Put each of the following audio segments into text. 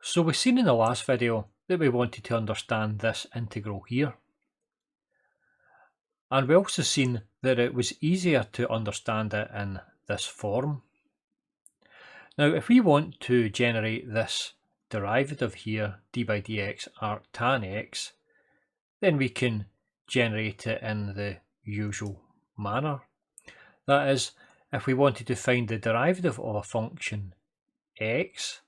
So we've seen in the last video that we wanted to understand this integral here. And we also seen that it was easier to understand it in this form. Now if we want to generate this derivative here, d by dx arctan x, then we can generate it in the usual manner. That is, if we wanted to find the derivative of a function x,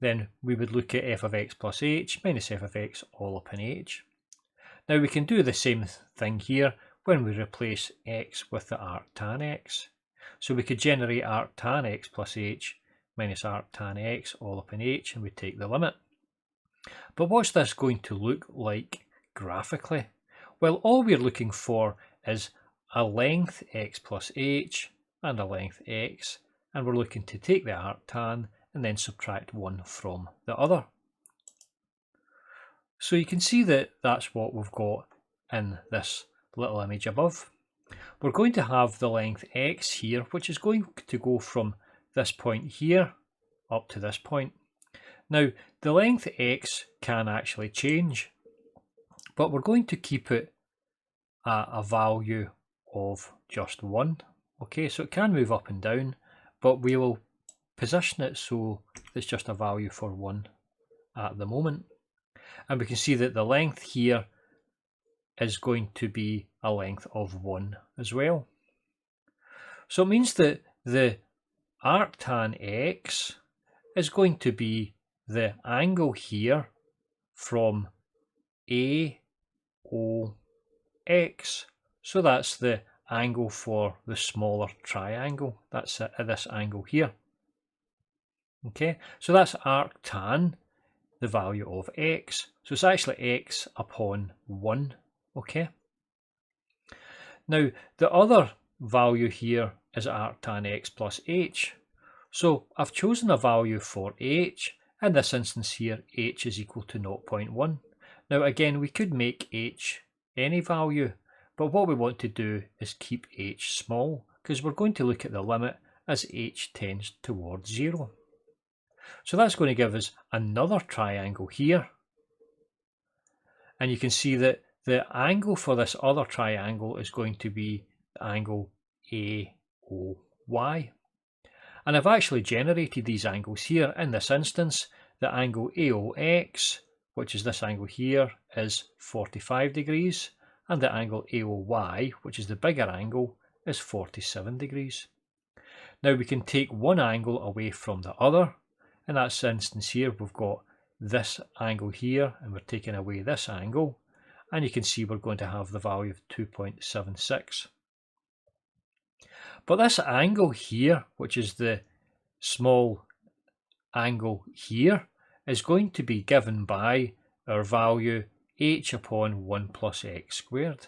then we would look at f of x plus h minus f of x all upon h. Now we can do the same thing here when we replace x with the arctan x. So we could generate arctan x plus h minus arctan x all upon h, and we take the limit. But what's this going to look like graphically? Well, all we're looking for is a length x plus h and a length x, and we're looking to take the arctan and then subtract one from the other. So you can see that that's what we've got in this little image above. We're going to have the length x here, which is going to go from this point here up to this point. Now the length x can actually change, but we're going to keep it at a value of just 1. Okay, so it can move up and down, but we will position it so it's just a value for 1 at the moment. And we can see that the length here is going to be a length of 1 as well. So it means that the arctan x is going to be the angle here from AOX. So that's the angle for the smaller triangle. That's this angle here. Okay, so that's arctan, the value of x. So it's actually x upon 1. Okay. Now the other value here is arctan x plus h. So I've chosen a value for h. In this instance here, h is equal to 0.1. Now again, we could make h any value, but what we want to do is keep h small, because we're going to look at the limit as h tends towards 0. So that's going to give us another triangle here. And you can see that the angle for this other triangle is going to be the angle AOY. And I've actually generated these angles here. In this instance, the angle AOX, which is this angle here, is 45 degrees. And the angle AOY, which is the bigger angle, is 47 degrees. Now we can take one angle away from the other. In that instance here, we've got this angle here, and we're taking away this angle. And you can see we're going to have the value of 2.76. But this angle here, which is the small angle here, is going to be given by our value h upon 1 plus x squared.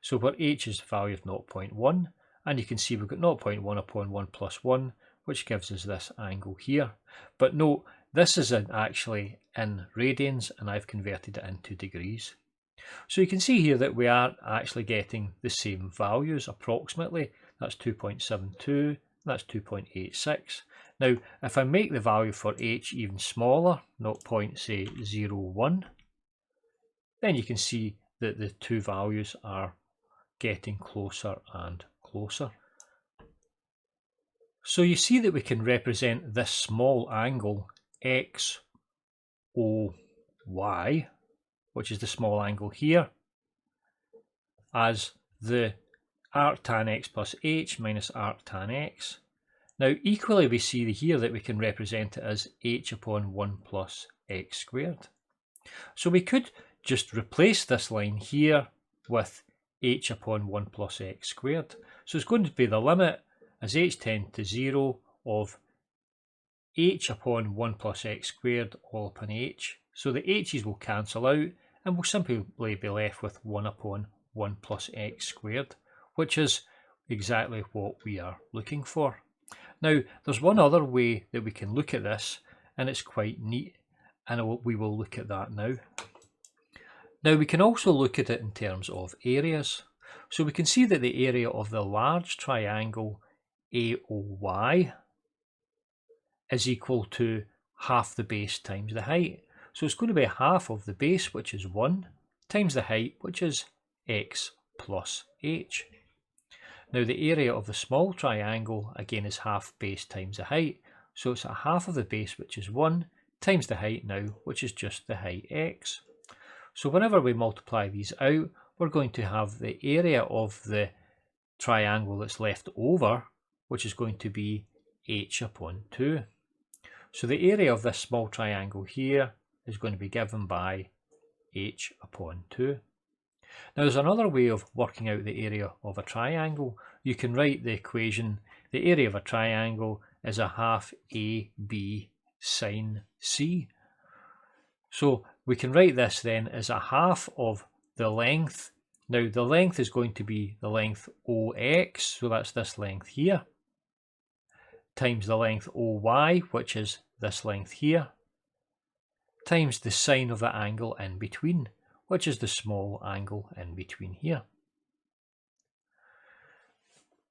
So where h is the value of 0.1, and you can see we've got 0.1 upon 1 plus 1, which gives us this angle here. But note, this is actually in radians, and I've converted it into degrees. So you can see here that we are actually getting the same values approximately. That's 2.72, that's 2.86. Now, if I make the value for h even smaller, 0.01, then you can see that the two values are getting closer and closer. So you see that we can represent this small angle XOY, which is the small angle here, as the arctan x plus h minus arctan x. Now equally we see here that we can represent it as h upon 1 plus x squared. So we could just replace this line here with h upon 1 plus x squared. So it's going to be the limit as h tends to 0 of h upon 1 plus x squared all upon h. So the h's will cancel out, and we'll simply be left with 1 upon 1 plus x squared, which is exactly what we are looking for. Now there's one other way that we can look at this, and it's quite neat, and we will look at that now. Now we can also look at it in terms of areas. So we can see that the area of the large triangle AOY is equal to half the base times the height. So it's going to be half of the base, which is 1, times the height, which is x plus h. Now the area of the small triangle, again, is half base times the height. So it's a half of the base, which is 1, times the height now, which is just the height x. So whenever we multiply these out, we're going to have the area of the triangle that's left over, which is going to be h upon 2. So the area of this small triangle here is going to be given by h upon 2. Now there's another way of working out the area of a triangle. You can write the equation, the area of a triangle is a half AB sine C. So we can write this then as a half of the length. Now the length is going to be the length OX, so that's this length here, times the length OY, which is this length here, times the sine of the angle in between, which is the small angle in between here.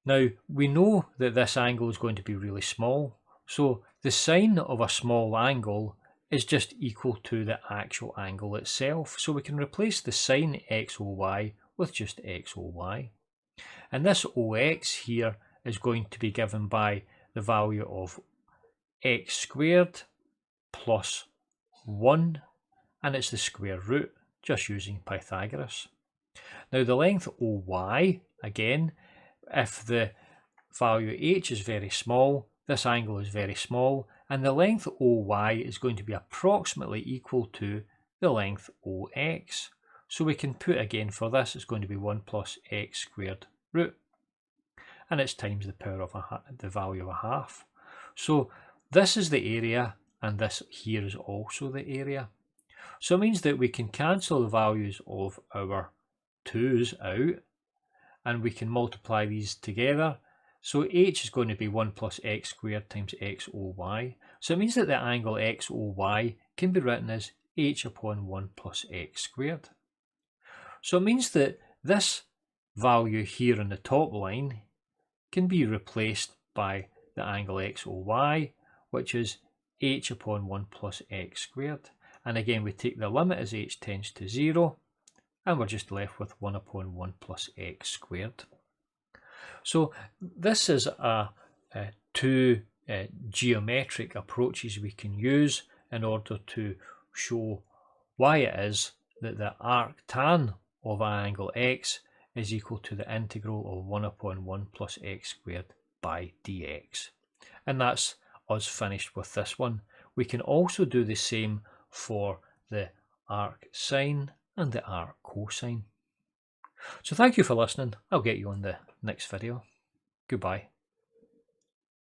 Now we know that this angle is going to be really small, so the sine of a small angle is just equal to the actual angle itself. So we can replace the sine XOY with just XOY. And this OX here is going to be given by the value of x squared plus 1, and it's the square root, just using Pythagoras. Now the length OY, again, if the value h is very small, this angle is very small, and the length OY is going to be approximately equal to the length OX. So we can put, again, for this, it's going to be 1 plus x squared root, and it's times the power of the value of a half. So this is the area, and this here is also the area. So it means that we can cancel the values of our 2's out, and we can multiply these together. So h is going to be 1 plus x squared times XOY. So it means that the angle XOY can be written as h upon 1 plus x squared. So it means that this value here on the top line can be replaced by the angle XOY, which is h upon 1 plus x squared. And again, we take the limit as h tends to 0, and we're just left with 1 upon 1 plus x squared. So this is two geometric approaches we can use in order to show why it is that the arctan of an angle x is equal to the integral of 1 upon 1 plus x squared by dx. And that's us finished with this one. We can also do the same for the arc sine and the arc cosine. So thank you for listening. I'll get you on the next video. Goodbye.